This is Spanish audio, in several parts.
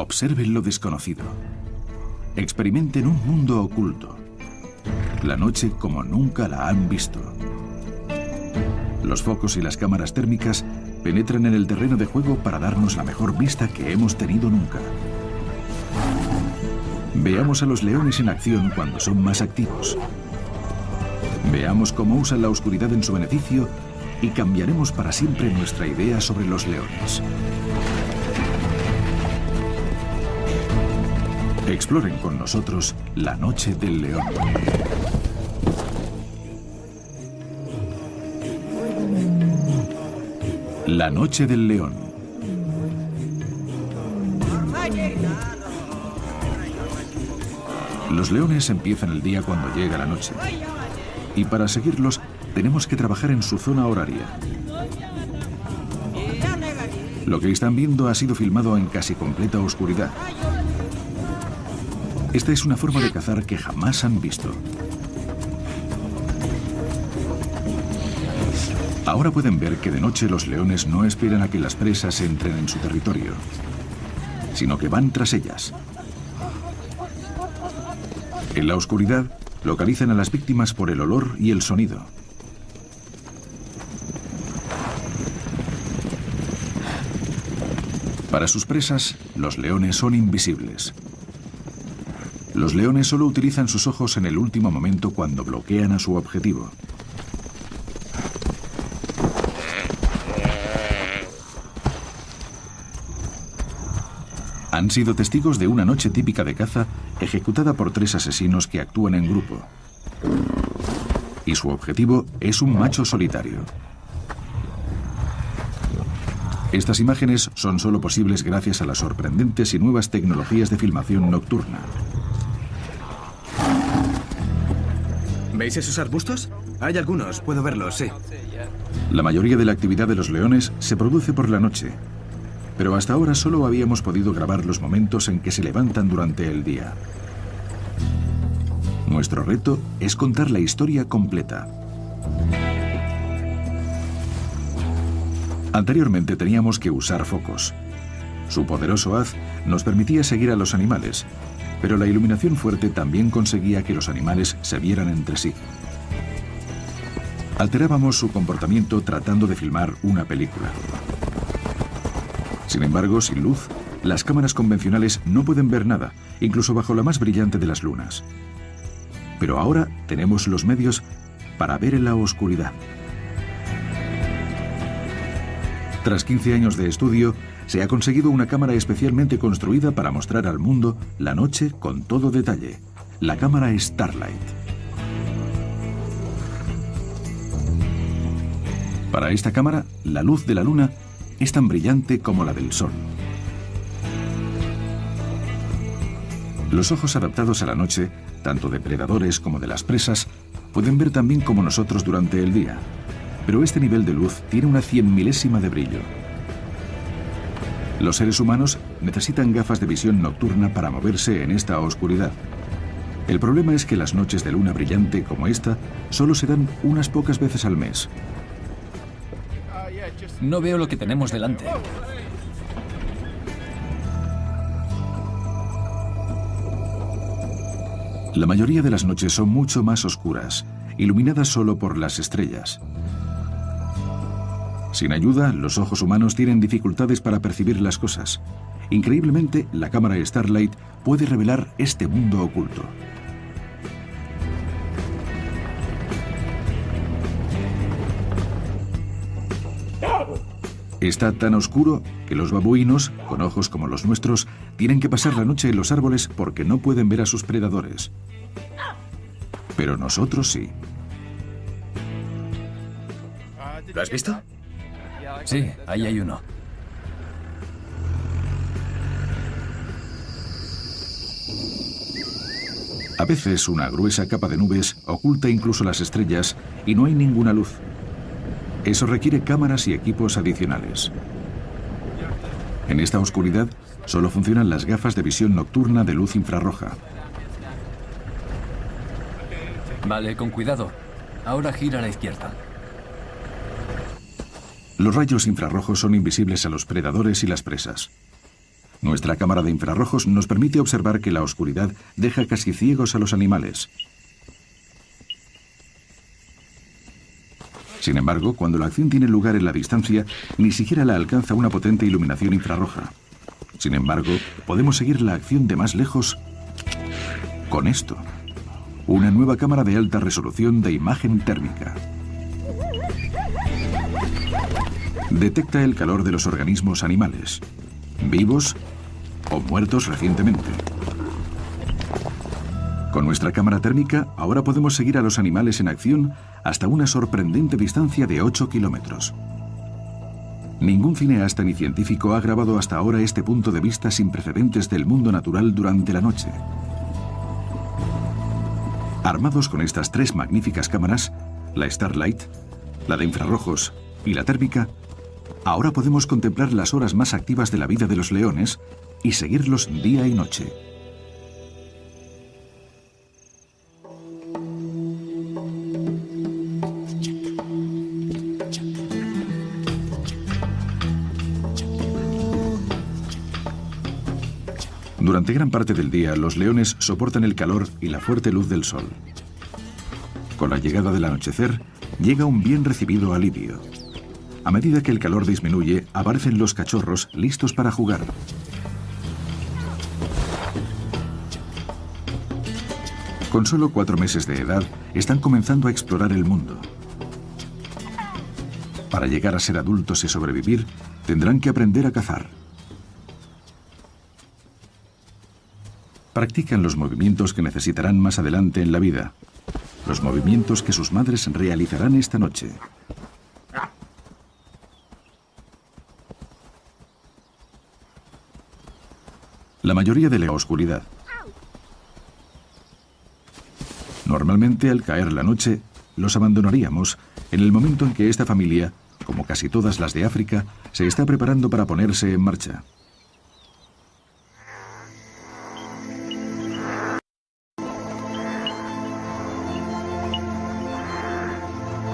Observen lo desconocido. Experimenten un mundo oculto. La noche como nunca la han visto. Los focos y las cámaras térmicas penetran en el terreno de juego para darnos la mejor vista que hemos tenido nunca. Veamos a los leones en acción cuando son más activos. Veamos cómo usan la oscuridad en su beneficio y cambiaremos para siempre nuestra idea sobre los leones. Exploren con nosotros la noche del león. La noche del león. Los leones empiezan el día cuando llega la noche. Y para seguirlos, tenemos que trabajar en su zona horaria. Lo que están viendo ha sido filmado en casi completa oscuridad. Esta es una forma de cazar que jamás han visto. Ahora pueden ver que de noche los leones no esperan a que las presas entren en su territorio, sino que van tras ellas. En la oscuridad, localizan a las víctimas por el olor y el sonido. Para sus presas, los leones son invisibles. Los leones solo utilizan sus ojos en el último momento cuando bloquean a su objetivo. Han sido testigos de una noche típica de caza ejecutada por 3 asesinos que actúan en grupo. Y su objetivo es un macho solitario. Estas imágenes son solo posibles gracias a las sorprendentes y nuevas tecnologías de filmación nocturna. ¿Veis esos arbustos? Hay algunos, puedo verlos, sí. La mayoría de la actividad de los leones se produce por la noche, pero hasta ahora solo habíamos podido grabar los momentos en que se levantan durante el día. Nuestro reto es contar la historia completa. Anteriormente teníamos que usar focos. Su poderoso haz nos permitía seguir a los animales, pero la iluminación fuerte también conseguía que los animales se vieran entre sí. Alterábamos su comportamiento tratando de filmar una película. Sin embargo, sin luz, las cámaras convencionales no pueden ver nada, incluso bajo la más brillante de las lunas. Pero ahora tenemos los medios para ver en la oscuridad. Tras 15 años de estudio, se ha conseguido una cámara especialmente construida para mostrar al mundo la noche con todo detalle, la cámara Starlight. Para esta cámara, la luz de la luna es tan brillante como la del sol. Los ojos adaptados a la noche, tanto de predadores como de las presas, pueden ver tan bien como nosotros durante el día, pero este nivel de luz tiene una 100.000ésima de brillo. Los seres humanos necesitan gafas de visión nocturna para moverse en esta oscuridad. El problema es que las noches de luna brillante como esta solo se dan unas pocas veces al mes. No veo lo que tenemos delante. La mayoría de las noches son mucho más oscuras, iluminadas solo por las estrellas. Sin ayuda, los ojos humanos tienen dificultades para percibir las cosas. Increíblemente, la cámara Starlight puede revelar este mundo oculto. Está tan oscuro que los babuinos, con ojos como los nuestros, tienen que pasar la noche en los árboles porque no pueden ver a sus predadores. Pero nosotros sí. ¿Lo has visto? Sí, ahí hay uno. A veces una gruesa capa de nubes oculta incluso las estrellas y no hay ninguna luz. Eso requiere cámaras y equipos adicionales. En esta oscuridad solo funcionan las gafas de visión nocturna de luz infrarroja. Vale, con cuidado. Ahora gira a la izquierda. Los rayos infrarrojos son invisibles a los predadores y las presas. Nuestra cámara de infrarrojos nos permite observar que la oscuridad deja casi ciegos a los animales. Sin embargo, cuando la acción tiene lugar en la distancia, ni siquiera la alcanza una potente iluminación infrarroja. Sin embargo, podemos seguir la acción de más lejos con esto. Una nueva cámara de alta resolución de imagen térmica. Detecta el calor de los organismos animales, vivos o muertos recientemente. Con nuestra cámara térmica, ahora podemos seguir a los animales en acción hasta una sorprendente distancia de 8 kilómetros. Ningún cineasta ni científico ha grabado hasta ahora este punto de vista sin precedentes del mundo natural durante la noche. Armados con estas tres magníficas cámaras, la Starlight, la de infrarrojos y la térmica, ahora podemos contemplar las horas más activas de la vida de los leones y seguirlos día y noche. Durante gran parte del día, los leones soportan el calor y la fuerte luz del sol. Con la llegada del anochecer, llega un bien recibido alivio. A medida que el calor disminuye, aparecen los cachorros listos para jugar. Con solo 4 meses de edad, están comenzando a explorar el mundo. Para llegar a ser adultos y sobrevivir, tendrán que aprender a cazar. Practican los movimientos que necesitarán más adelante en la vida, los movimientos que sus madres realizarán esta noche. La mayoría de la oscuridad. Normalmente, al caer la noche, los abandonaríamos en el momento en que esta familia, como casi todas las de África, se está preparando para ponerse en marcha.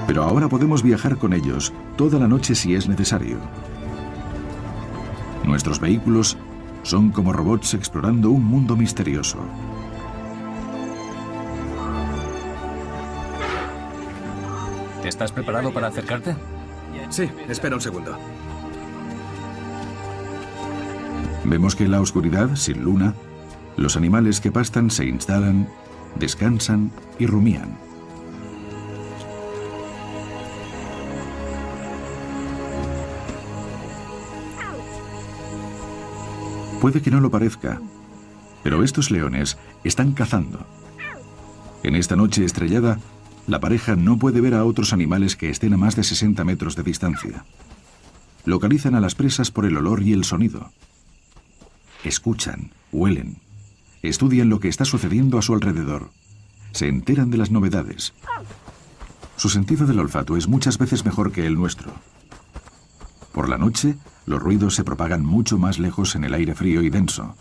Pero ahora podemos viajar con ellos toda la noche si es necesario. Nuestros vehículos son como robots explorando un mundo misterioso. ¿Estás preparado para acercarte? Sí, espera un segundo. Vemos que en la oscuridad, sin luna, los animales que pastan se instalan, descansan y rumían. Puede que no lo parezca, pero estos leones están cazando. En esta noche estrellada, la pareja no puede ver a otros animales que estén a más de 60 metros de distancia. Localizan a las presas por el olor y el sonido. Escuchan, huelen, estudian lo que está sucediendo a su alrededor. Se enteran de las novedades. Su sentido del olfato es muchas veces mejor que el nuestro. Por la noche, los ruidos se propagan mucho más lejos en el aire frío y denso.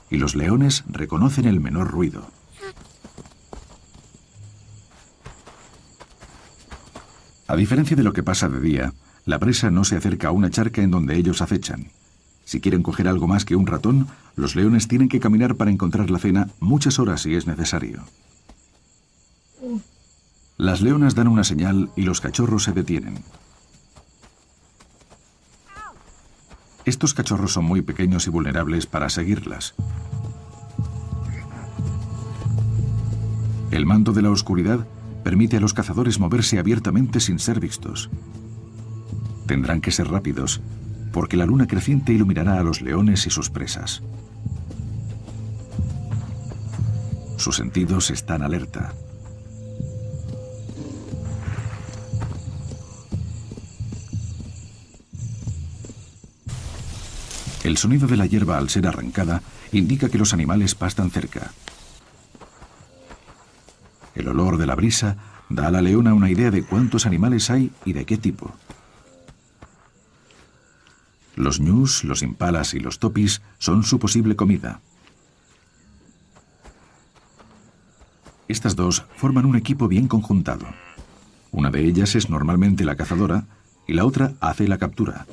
Y los leones reconocen el menor ruido. A diferencia de lo que pasa de día, la presa no se acerca a una charca en donde ellos acechan. Si quieren coger algo más que un ratón, los leones tienen que caminar para encontrar la cena muchas horas si es necesario. Las leonas dan una señal y los cachorros se detienen. Estos cachorros son muy pequeños y vulnerables para seguirlas. El manto de la oscuridad permite a los cazadores moverse abiertamente sin ser vistos. Tendrán que ser rápidos, porque la luna creciente iluminará a los leones y sus presas. Sus sentidos están alerta. El sonido de la hierba al ser arrancada indica que los animales pastan cerca. El olor de la brisa da a la leona una idea de cuántos animales hay y de qué tipo. Los ñus, los impalas y los topis son su posible comida. Estas dos forman un equipo bien conjuntado. Una de ellas es normalmente la cazadora y la otra hace la captura.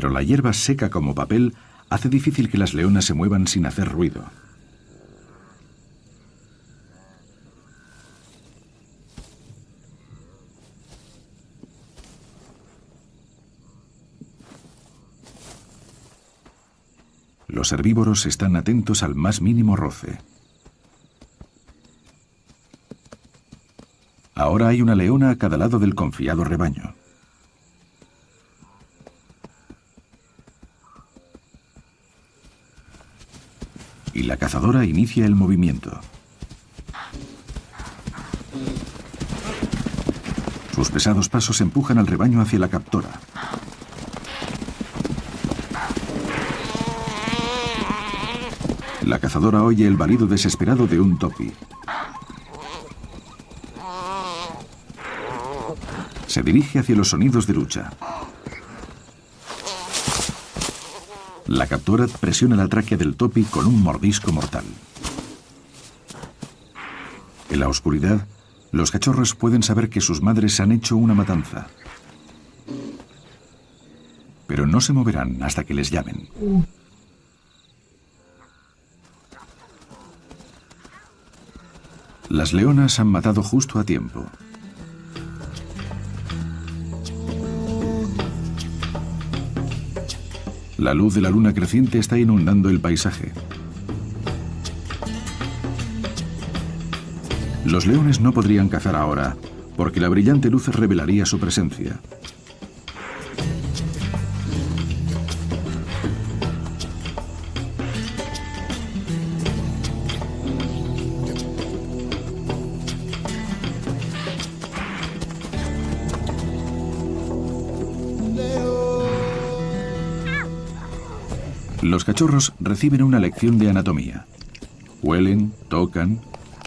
pero la hierba seca como papel hace difícil que las leonas se muevan sin hacer ruido. Los herbívoros están atentos al más mínimo roce. Ahora hay una leona a cada lado del confiado rebaño. Y la cazadora inicia el movimiento. Sus pesados pasos empujan al rebaño hacia la captora. La cazadora oye el balido desesperado de un topi. Se dirige hacia los sonidos de lucha. La captora presiona la tráquea del topi con un mordisco mortal. En la oscuridad, los cachorros pueden saber que sus madres han hecho una matanza. Pero no se moverán hasta que les llamen. Las leonas han matado justo a tiempo. La luz de la luna creciente está inundando el paisaje. Los leones no podrían cazar ahora, porque la brillante luz revelaría su presencia. Los cachorros reciben una lección de anatomía. Huelen, tocan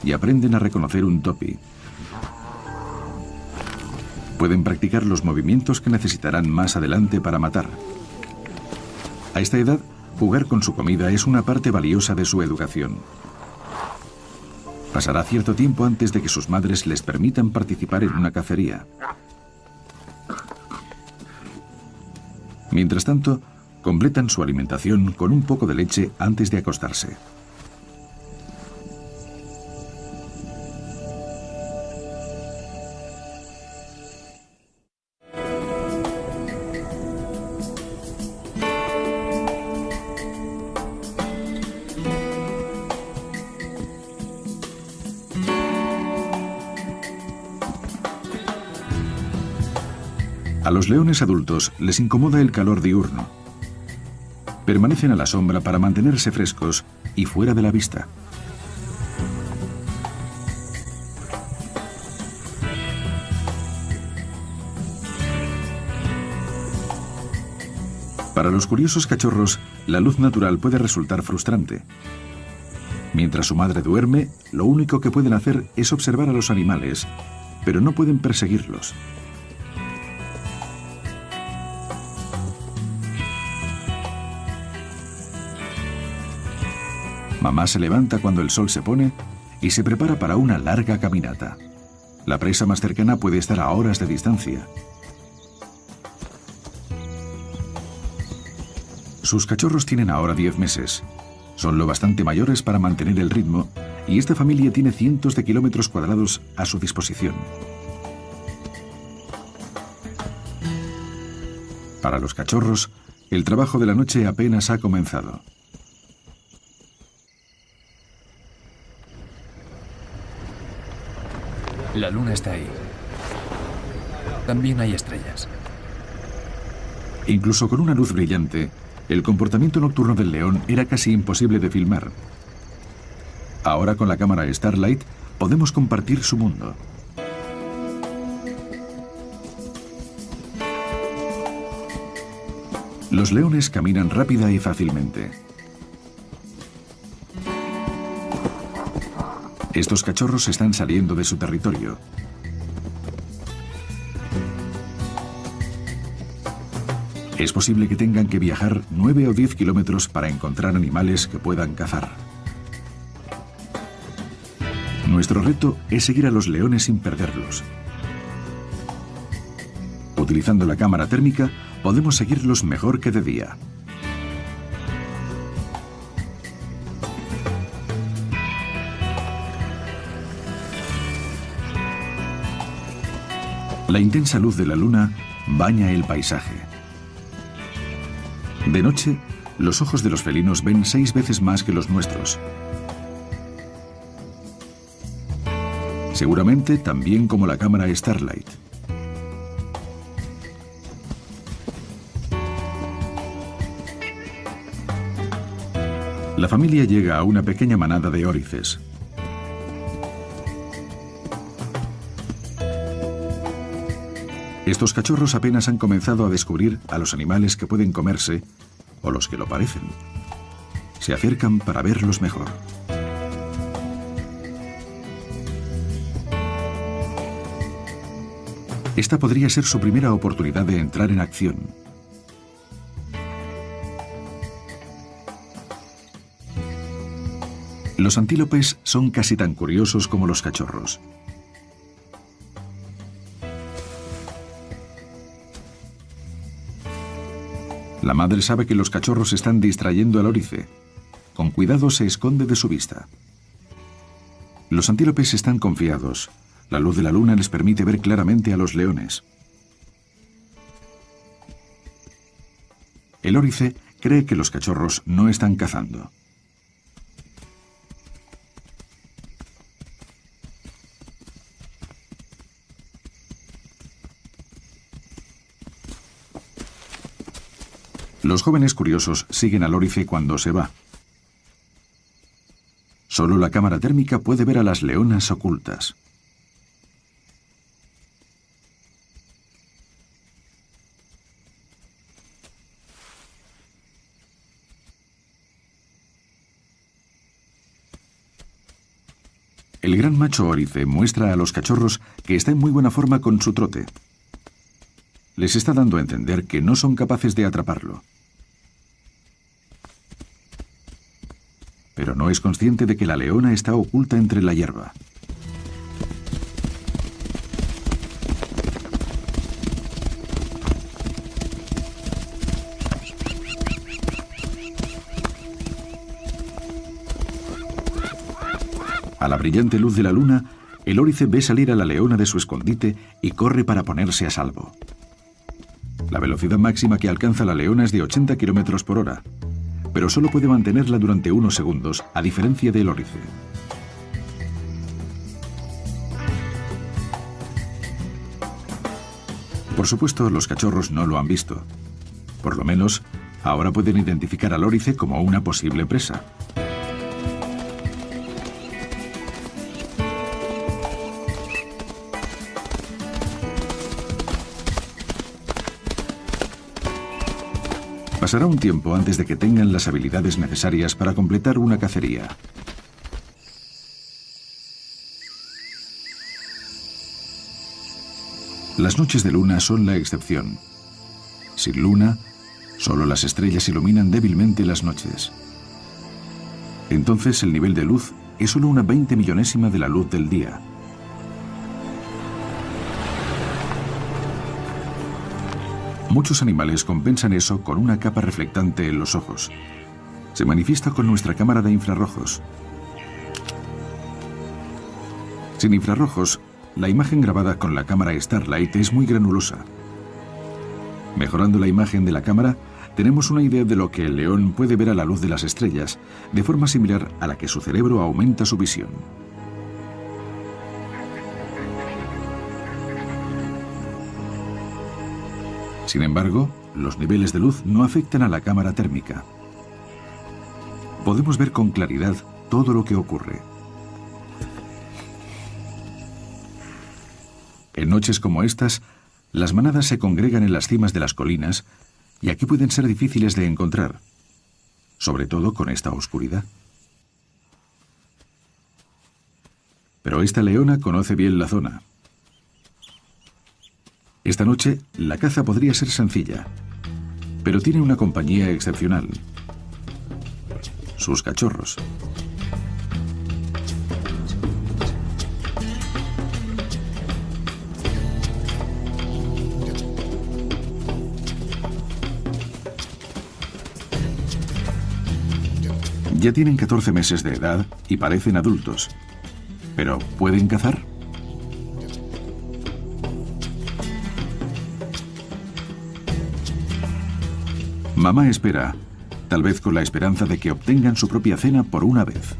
y aprenden a reconocer un topi. Pueden practicar los movimientos que necesitarán más adelante para matar. A esta edad, jugar con su comida es una parte valiosa de su educación. Pasará cierto tiempo antes de que sus madres les permitan participar en una cacería. Mientras tanto, completan su alimentación con un poco de leche antes de acostarse. A los leones adultos les incomoda el calor diurno. Permanecen a la sombra para mantenerse frescos y fuera de la vista. Para los curiosos cachorros, la luz natural puede resultar frustrante. Mientras su madre duerme, lo único que pueden hacer es observar a los animales, pero no pueden perseguirlos. Mamá se levanta cuando el sol se pone y se prepara para una larga caminata. La presa más cercana puede estar a horas de distancia. Sus cachorros tienen ahora 10 meses. Son lo bastante mayores para mantener el ritmo y esta familia tiene cientos de kilómetros cuadrados a su disposición. Para los cachorros, el trabajo de la noche apenas ha comenzado. La luna está ahí. También hay estrellas. Incluso con una luz brillante, el comportamiento nocturno del león era casi imposible de filmar. Ahora con la cámara Starlight podemos compartir su mundo. Los leones caminan rápida y fácilmente. Estos cachorros están saliendo de su territorio. Es posible que tengan que viajar 9 o 10 kilómetros para encontrar animales que puedan cazar. Nuestro reto es seguir a los leones sin perderlos. Utilizando la cámara térmica, podemos seguirlos mejor que de día. La intensa luz de la luna baña el paisaje. De noche, los ojos de los felinos ven 6 veces más que los nuestros. Seguramente también como la cámara Starlight. La familia llega a una pequeña manada de órices. Estos cachorros apenas han comenzado a descubrir a los animales que pueden comerse, o los que lo parecen. Se acercan para verlos mejor. Esta podría ser su primera oportunidad de entrar en acción. Los antílopes son casi tan curiosos como los cachorros. La madre sabe que los cachorros están distrayendo al órice. Con cuidado se esconde de su vista. Los antílopes están confiados. La luz de la luna les permite ver claramente a los leones. El órice cree que los cachorros no están cazando. Los jóvenes curiosos siguen al órice cuando se va. Solo la cámara térmica puede ver a las leonas ocultas. El gran macho órice muestra a los cachorros que está en muy buena forma con su trote. Les está dando a entender que no son capaces de atraparlo. Pero no es consciente de que la leona está oculta entre la hierba. A la brillante luz de la luna, el órice ve salir a la leona de su escondite y corre para ponerse a salvo. La velocidad máxima que alcanza la leona es de 80 km por hora. Pero solo puede mantenerla durante unos segundos, a diferencia del órice. Por supuesto, los cachorros no lo han visto. Por lo menos, ahora pueden identificar al órice como una posible presa. Pasará un tiempo antes de que tengan las habilidades necesarias para completar una cacería. Las noches de luna son la excepción. Sin luna, solo las estrellas iluminan débilmente las noches. Entonces el nivel de luz es solo una 20 millonésima de la luz del día. Muchos animales compensan eso con una capa reflectante en los ojos. Se manifiesta con nuestra cámara de infrarrojos. Sin infrarrojos, la imagen grabada con la cámara Starlight es muy granulosa. Mejorando la imagen de la cámara, tenemos una idea de lo que el león puede ver a la luz de las estrellas, de forma similar a la que su cerebro aumenta su visión. Sin embargo, los niveles de luz no afectan a la cámara térmica. Podemos ver con claridad todo lo que ocurre. En noches como estas, las manadas se congregan en las cimas de las colinas y aquí pueden ser difíciles de encontrar, sobre todo con esta oscuridad. Pero esta leona conoce bien la zona. Esta noche, la caza podría ser sencilla, pero tiene una compañía excepcional: sus cachorros. Ya tienen 14 meses de edad y parecen adultos. ¿Pero pueden cazar? Mamá espera, tal vez con la esperanza de que obtengan su propia cena por una vez.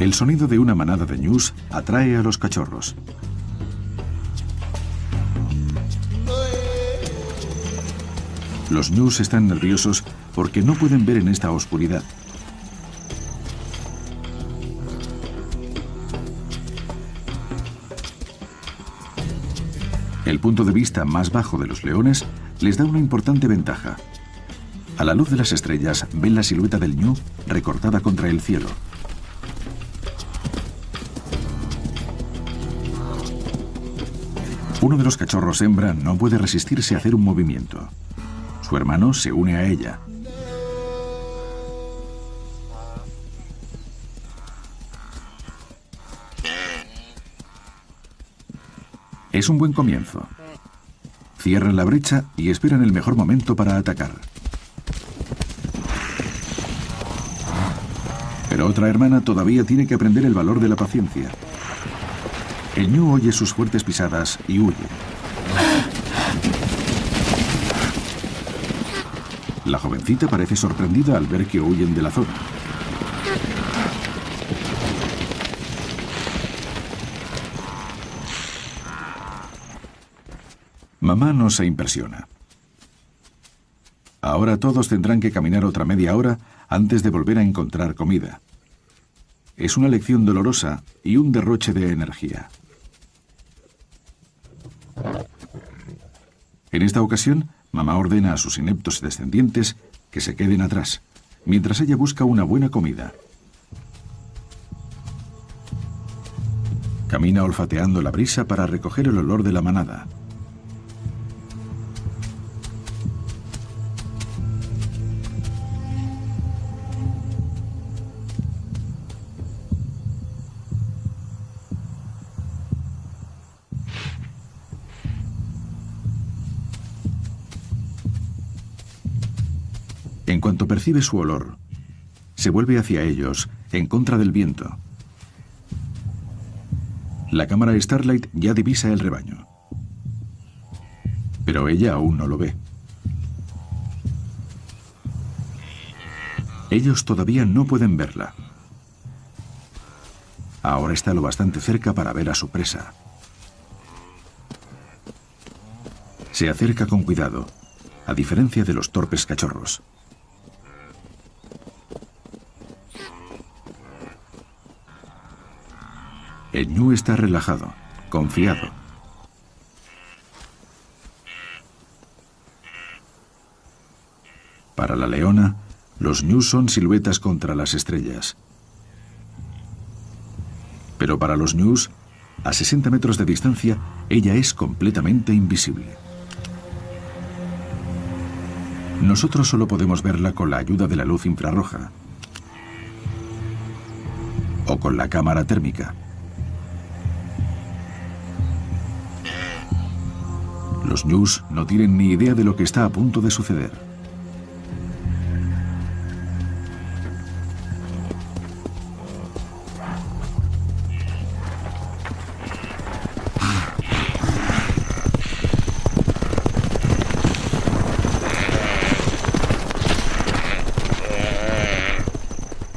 El sonido de una manada de ñus atrae a los cachorros. Los ñus están nerviosos porque no pueden ver en esta oscuridad. El punto de vista más bajo de los leones les da una importante ventaja. A la luz de las estrellas ven la silueta del ñu recortada contra el cielo. Uno de los cachorros hembra no puede resistirse a hacer un movimiento. Su hermano se une a ella. Es un buen comienzo. Cierran la brecha y esperan el mejor momento para atacar. Pero otra hermana todavía tiene que aprender el valor de la paciencia. El ñu oye sus fuertes pisadas y huye. La jovencita parece sorprendida al ver que huyen de la zona. Mamá no se impresiona. Ahora todos tendrán que caminar otra media hora antes de volver a encontrar comida. Es una lección dolorosa y un derroche de energía. En esta ocasión, mamá ordena a sus ineptos descendientes que se queden atrás, mientras ella busca una buena comida. Camina olfateando la brisa para recoger el olor de la manada. En cuanto percibe su olor, se vuelve hacia ellos, en contra del viento. La cámara Starlight ya divisa el rebaño. Pero ella aún no lo ve. Ellos todavía no pueden verla. Ahora está lo bastante cerca para ver a su presa. Se acerca con cuidado, a diferencia de los torpes cachorros. El ñu está relajado, confiado. Para la leona, los ñus son siluetas contra las estrellas. Pero para los ñus, a 60 metros de distancia, ella es completamente invisible. Nosotros solo podemos verla con la ayuda de la luz infrarroja o con la cámara térmica. Los ñus no tienen ni idea de lo que está a punto de suceder.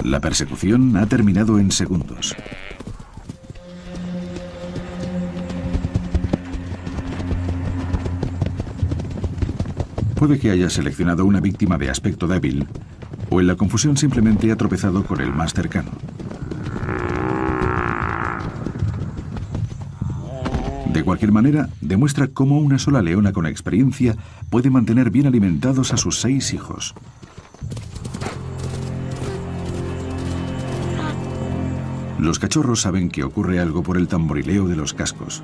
La persecución ha terminado en segundos. Puede que haya seleccionado una víctima de aspecto débil, o en la confusión simplemente ha tropezado con el más cercano. De cualquier manera, demuestra cómo una sola leona con experiencia puede mantener bien alimentados a sus 6 hijos. Los cachorros saben que ocurre algo por el tamborileo de los cascos.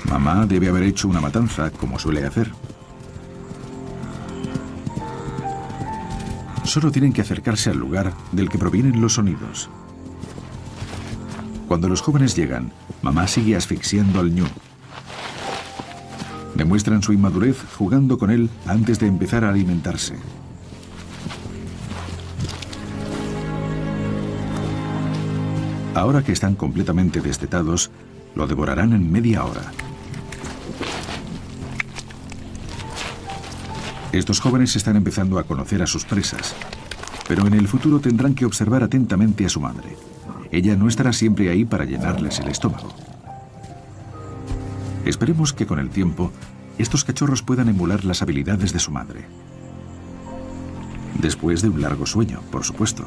Mamá debe haber hecho una matanza, como suele hacer. Solo tienen que acercarse al lugar del que provienen los sonidos. Cuando los jóvenes llegan, mamá sigue asfixiando al ñu. Demuestran su inmadurez jugando con él antes de empezar a alimentarse. Ahora que están completamente destetados, lo devorarán en media hora. Estos jóvenes están empezando a conocer a sus presas, pero en el futuro tendrán que observar atentamente a su madre. Ella no estará siempre ahí para llenarles el estómago. Esperemos que con el tiempo, estos cachorros puedan emular las habilidades de su madre. Después de un largo sueño, por supuesto.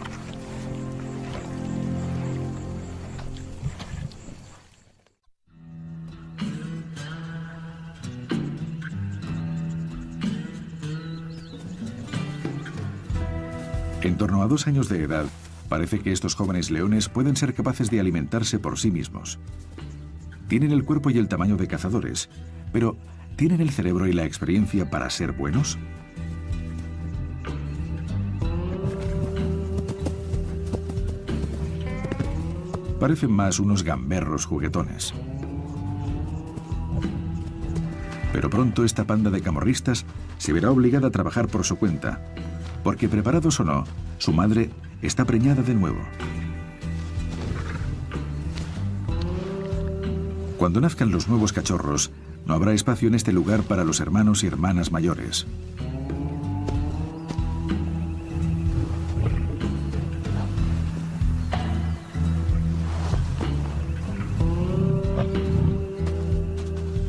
En torno a 2 años de edad, parece que estos jóvenes leones pueden ser capaces de alimentarse por sí mismos. Tienen el cuerpo y el tamaño de cazadores, pero ¿tienen el cerebro y la experiencia para ser buenos? Parecen más unos gamberros juguetones. Pero pronto esta panda de camorristas se verá obligada a trabajar por su cuenta, porque preparados o no, su madre está preñada de nuevo. Cuando nazcan los nuevos cachorros, no habrá espacio en este lugar para los hermanos y hermanas mayores.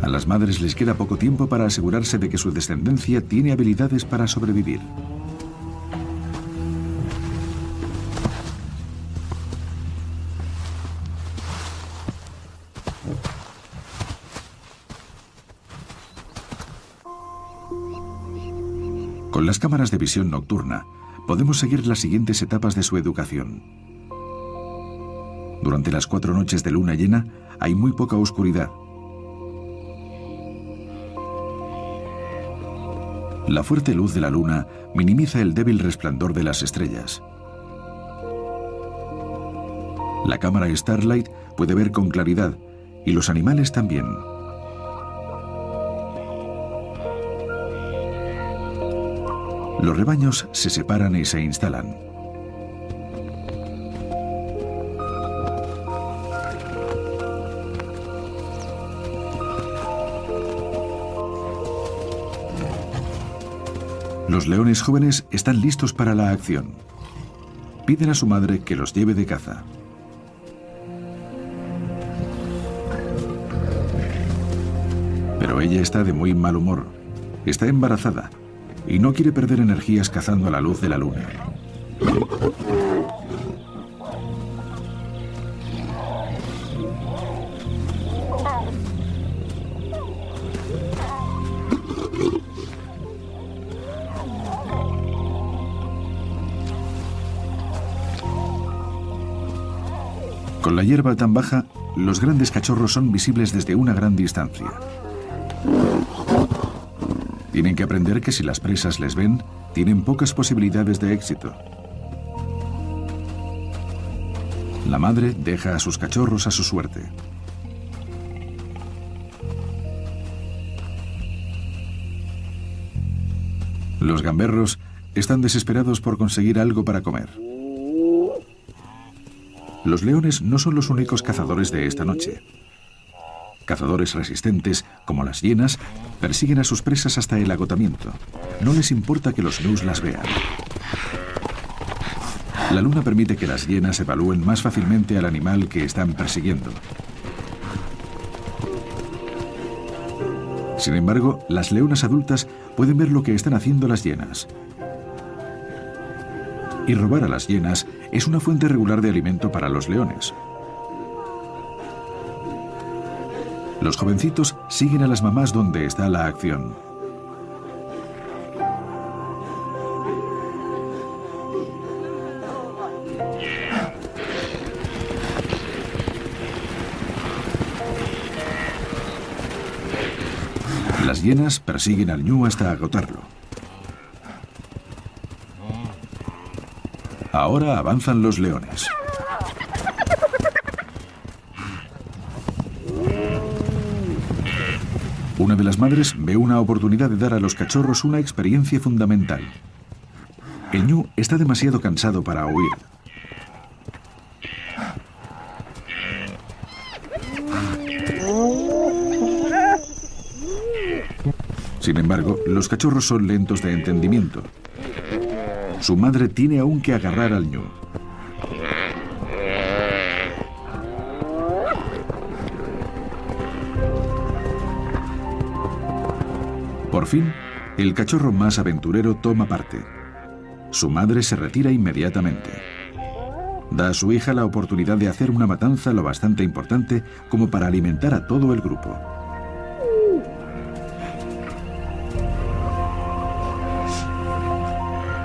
A las madres les queda poco tiempo para asegurarse de que su descendencia tiene habilidades para sobrevivir. Con las cámaras de visión nocturna, podemos seguir las siguientes etapas de su educación. Durante las 4 noches de luna llena, hay muy poca oscuridad. La fuerte luz de la luna minimiza el débil resplandor de las estrellas. La cámara Starlight puede ver con claridad, y los animales también. Los rebaños se separan y se instalan. Los leones jóvenes están listos para la acción. Piden a su madre que los lleve de caza. Pero ella está de muy mal humor. Está embarazada y no quiere perder energías cazando a la luz de la luna. Con la hierba tan baja, los grandes cachorros son visibles desde una gran distancia. Tienen que aprender que si las presas les ven, tienen pocas posibilidades de éxito. La madre deja a sus cachorros a su suerte. Los gamberros están desesperados por conseguir algo para comer. Los leones no son los únicos cazadores de esta noche. Cazadores resistentes, como las hienas, persiguen a sus presas hasta el agotamiento. No les importa que los gnus las vean. La luna permite que las hienas evalúen más fácilmente al animal que están persiguiendo. Sin embargo, las leonas adultas pueden ver lo que están haciendo las hienas. Y robar a las hienas es una fuente regular de alimento para los leones. Los jovencitos siguen a las mamás donde está la acción. Las hienas persiguen al ñu hasta agotarlo. Ahora avanzan los leones. Una de las madres ve una oportunidad de dar a los cachorros una experiencia fundamental. El ñu está demasiado cansado para huir. Sin embargo, los cachorros son lentos de entendimiento. Su madre tiene aún que agarrar al ñu. Por fin, el cachorro más aventurero toma parte. Su madre se retira inmediatamente. Da a su hija la oportunidad de hacer una matanza lo bastante importante como para alimentar a todo el grupo.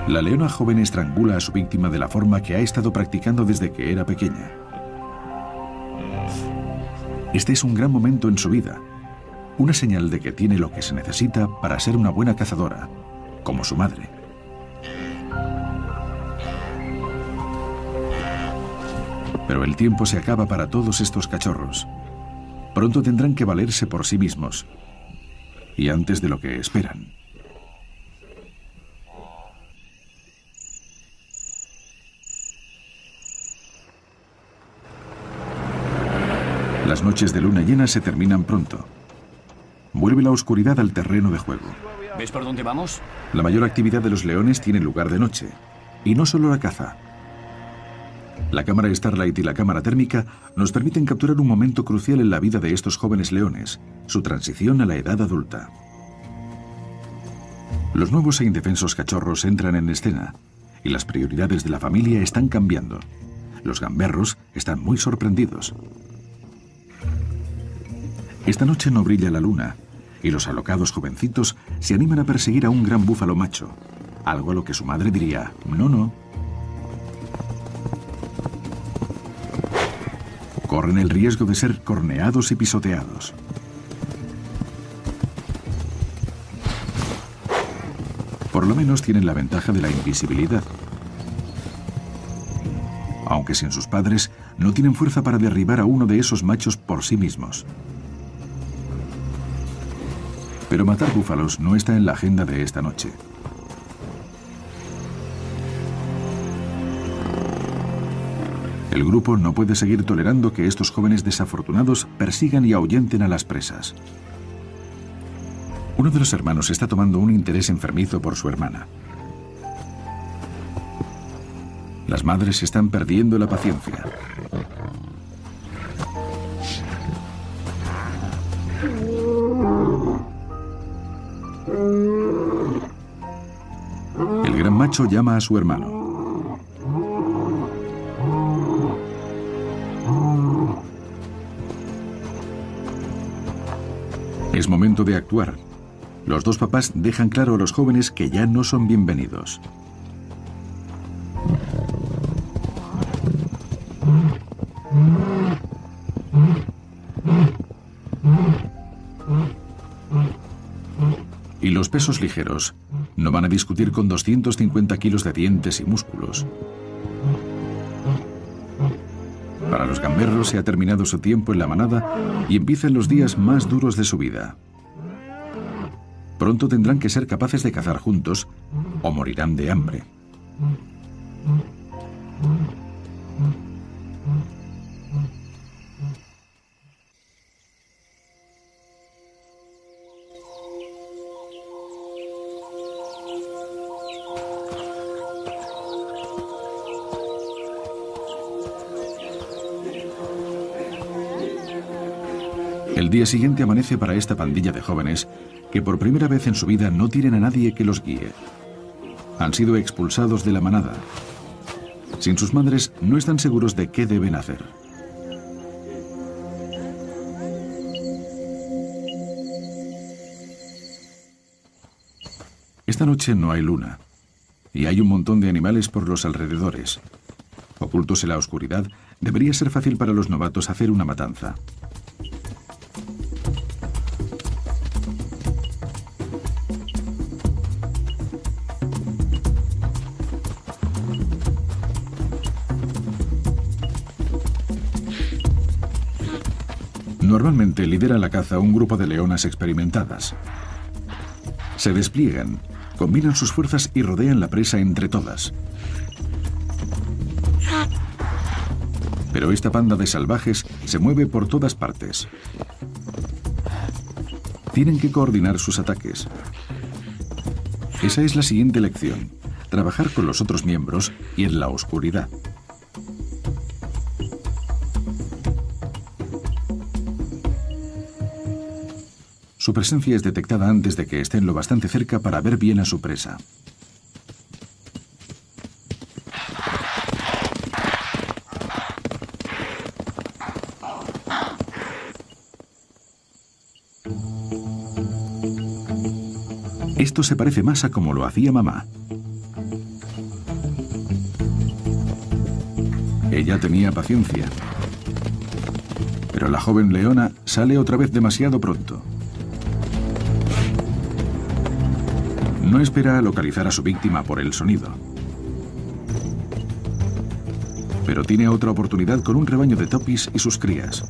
La leona joven estrangula a su víctima de la forma que ha estado practicando desde que era pequeña. Este es un gran momento en su vida, una señal de que tiene lo que se necesita para ser una buena cazadora, como su madre. Pero el tiempo se acaba para todos estos cachorros. Pronto tendrán que valerse por sí mismos, y antes de lo que esperan. Las noches de luna llena se terminan pronto. Vuelve la oscuridad al terreno de juego. ¿Ves por dónde vamos? La mayor actividad de los leones tiene lugar de noche. Y no solo la caza. La cámara Starlight y la cámara térmica nos permiten capturar un momento crucial en la vida de estos jóvenes leones, su transición a la edad adulta. Los nuevos e indefensos cachorros entran en escena y las prioridades de la familia están cambiando. Los gamberros están muy sorprendidos. Esta noche no brilla la luna y los alocados jovencitos se animan a perseguir a un gran búfalo macho, algo a lo que su madre diría, no, no. Corren el riesgo de ser corneados y pisoteados. Por lo menos tienen la ventaja de la invisibilidad. Aunque sin sus padres, no tienen fuerza para derribar a uno de esos machos por sí mismos. Pero matar búfalos no está en la agenda de esta noche. El grupo no puede seguir tolerando que estos jóvenes desafortunados persigan y ahuyenten a las presas. Uno de los hermanos está tomando un interés enfermizo por su hermana. Las madres están perdiendo la paciencia. El gran macho llama a su hermano. Es momento de actuar. Los dos papás dejan claro a los jóvenes que ya no son bienvenidos. Y los pesos ligeros no van a discutir con 250 kilos de dientes y músculos. Para los gamberros se ha terminado su tiempo en la manada y empiezan los días más duros de su vida. Pronto tendrán que ser capaces de cazar juntos o morirán de hambre. El día siguiente amanece para esta pandilla de jóvenes que por primera vez en su vida no tienen a nadie que los guíe. Han sido expulsados de la manada. Sin sus madres no están seguros de qué deben hacer. Esta noche no hay luna y hay un montón de animales por los alrededores. Ocultos en la oscuridad, debería ser fácil para los novatos hacer una matanza. Normalmente lidera la caza un grupo de leonas experimentadas. Se despliegan, combinan sus fuerzas y rodean la presa entre todas. Pero esta banda de salvajes se mueve por todas partes. Tienen que coordinar sus ataques. Esa es la siguiente lección: trabajar con los otros miembros y en la oscuridad. Su presencia es detectada antes de que estén lo bastante cerca para ver bien a su presa. Esto se parece más a como lo hacía mamá. Ella tenía paciencia. Pero la joven leona sale otra vez demasiado pronto. No espera a localizar a su víctima por el sonido. Pero tiene otra oportunidad con un rebaño de topis y sus crías.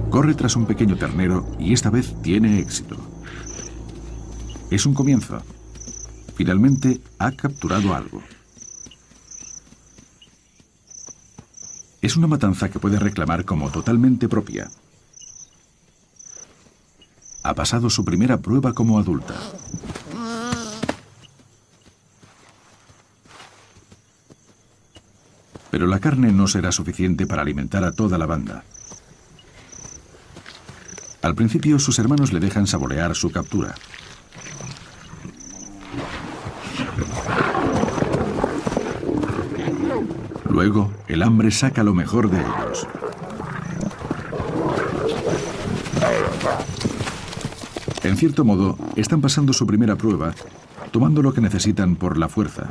Corre tras un pequeño ternero y esta vez tiene éxito. Es un comienzo. Finalmente ha capturado algo. Es una matanza que puede reclamar como totalmente propia. Ha pasado su primera prueba como adulta. Pero la carne no será suficiente para alimentar a toda la banda. Al principio, sus hermanos le dejan saborear su captura. Luego, el hambre saca lo mejor de ellos. En cierto modo, están pasando su primera prueba, tomando lo que necesitan por la fuerza.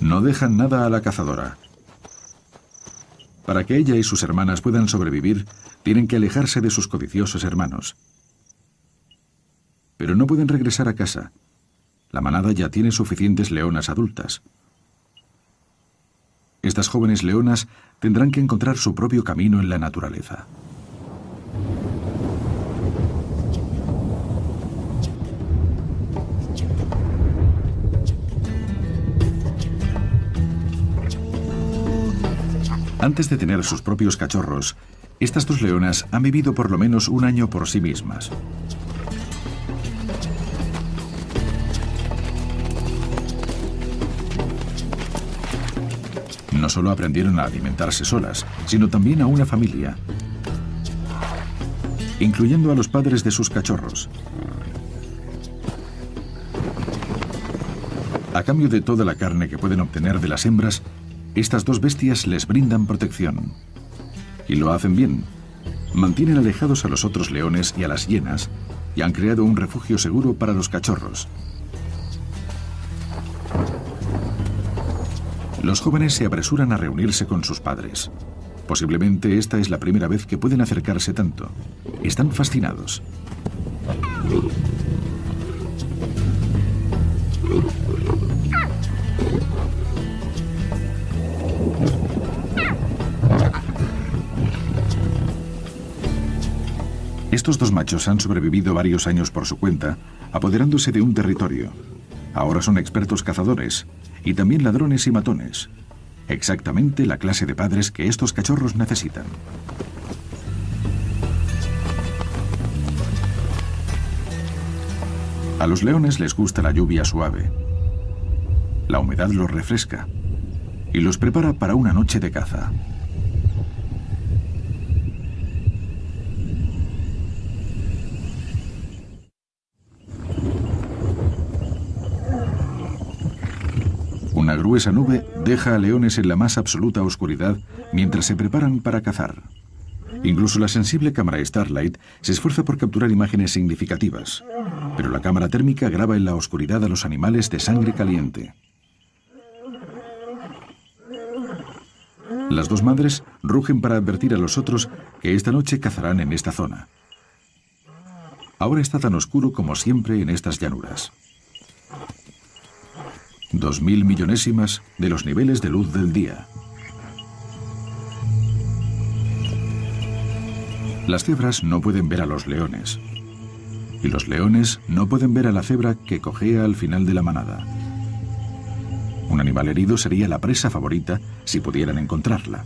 No dejan nada a la cazadora. Para que ella y sus hermanas puedan sobrevivir, tienen que alejarse de sus codiciosos hermanos. Pero no pueden regresar a casa. La manada ya tiene suficientes leonas adultas. Estas jóvenes leonas tendrán que encontrar su propio camino en la naturaleza. Antes de tener sus propios cachorros, estas dos leonas han vivido por lo menos un año por sí mismas. No solo aprendieron a alimentarse solas, sino también a una familia, incluyendo a los padres de sus cachorros. A cambio de toda la carne que pueden obtener de las hembras, estas dos bestias les brindan protección. Y lo hacen bien. Mantienen alejados a los otros leones y a las hienas y han creado un refugio seguro para los cachorros. Los jóvenes se apresuran a reunirse con sus padres. Posiblemente esta es la primera vez que pueden acercarse tanto. Están fascinados. Estos dos machos han sobrevivido varios años por su cuenta, apoderándose de un territorio. Ahora son expertos cazadores y también ladrones y matones. Exactamente la clase de padres que estos cachorros necesitan. A los leones les gusta la lluvia suave. La humedad los refresca y los prepara para una noche de caza. Una gruesa nube deja a leones en la más absoluta oscuridad mientras se preparan para cazar. Incluso la sensible cámara Starlight se esfuerza por capturar imágenes significativas, pero la cámara térmica graba en la oscuridad a los animales de sangre caliente. Las dos madres rugen para advertir a los otros que esta noche cazarán en esta zona. Ahora está tan oscuro como siempre en estas llanuras. 2000 millonésimas de los niveles de luz del día. Las cebras no pueden ver a los leones. Y los leones no pueden ver a la cebra que cojea al final de la manada. Un animal herido sería la presa favorita si pudieran encontrarla.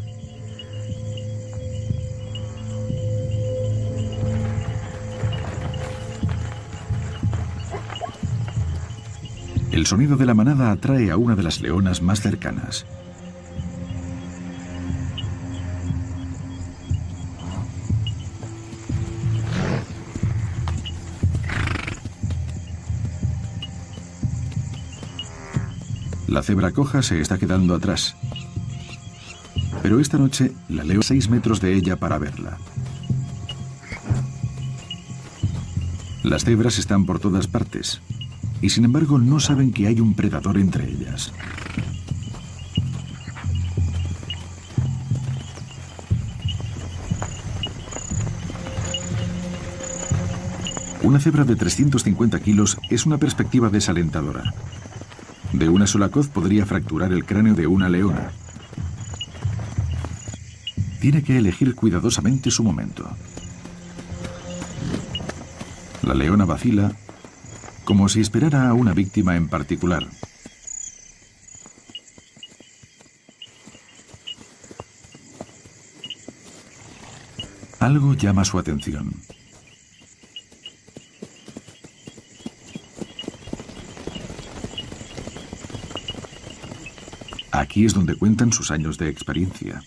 El sonido de la manada atrae a una de las leonas más cercanas. La cebra coja se está quedando atrás. Pero esta noche la leona está a 6 metros de ella para verla. Las cebras están por todas partes. Y sin embargo no saben que hay un predador entre ellas. Una cebra de 350 kilos es una perspectiva desalentadora. De una sola coz podría fracturar el cráneo de una leona. Tiene que elegir cuidadosamente su momento. La leona vacila, como si esperara a una víctima en particular. Algo llama su atención. Aquí es donde cuentan sus años de experiencia.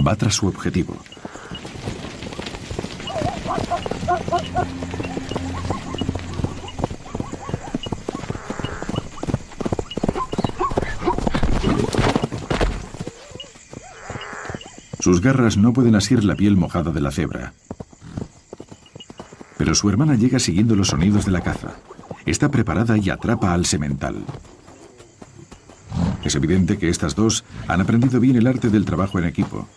Va tras su objetivo. Sus garras no pueden asir la piel mojada de la cebra. Pero su hermana llega siguiendo los sonidos de la caza. Está preparada y atrapa al semental. Es evidente que estas dos han aprendido bien el arte del trabajo en equipo.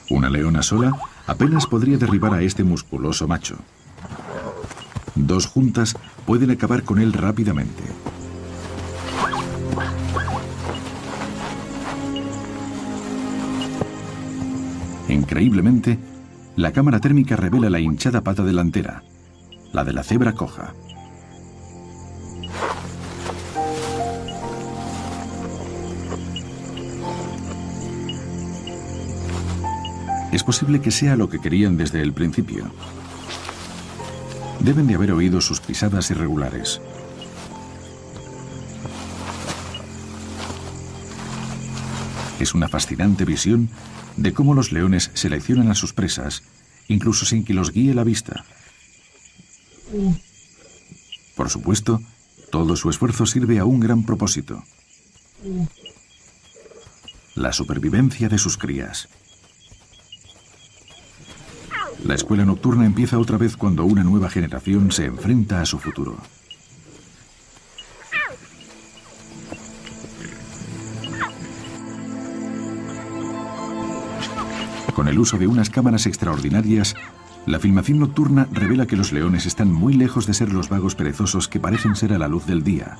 Una leona sola apenas podría derribar a este musculoso macho. Dos juntas pueden acabar con él rápidamente. Increíblemente, la cámara térmica revela la hinchada pata delantera, la de la cebra coja. Es posible que sea lo que querían desde el principio. Deben de haber oído sus pisadas irregulares. Es una fascinante visión de cómo los leones seleccionan a sus presas, incluso sin que los guíe la vista. Por supuesto, todo su esfuerzo sirve a un gran propósito: la supervivencia de sus crías. La escuela nocturna empieza otra vez cuando una nueva generación se enfrenta a su futuro. Con el uso de unas cámaras extraordinarias, la filmación nocturna revela que los leones están muy lejos de ser los vagos perezosos que parecen ser a la luz del día.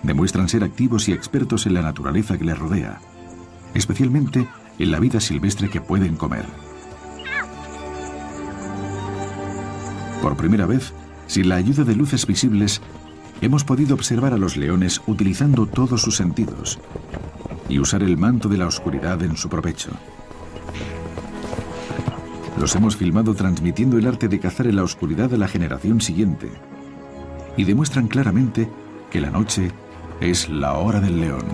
Demuestran ser activos y expertos en la naturaleza que les rodea, especialmente en la vida silvestre que pueden comer. Por primera vez, sin la ayuda de luces visibles, hemos podido observar a los leones utilizando todos sus sentidos y usar el manto de la oscuridad en su provecho. Los hemos filmado transmitiendo el arte de cazar en la oscuridad a la generación siguiente y demuestran claramente que la noche es la hora del león.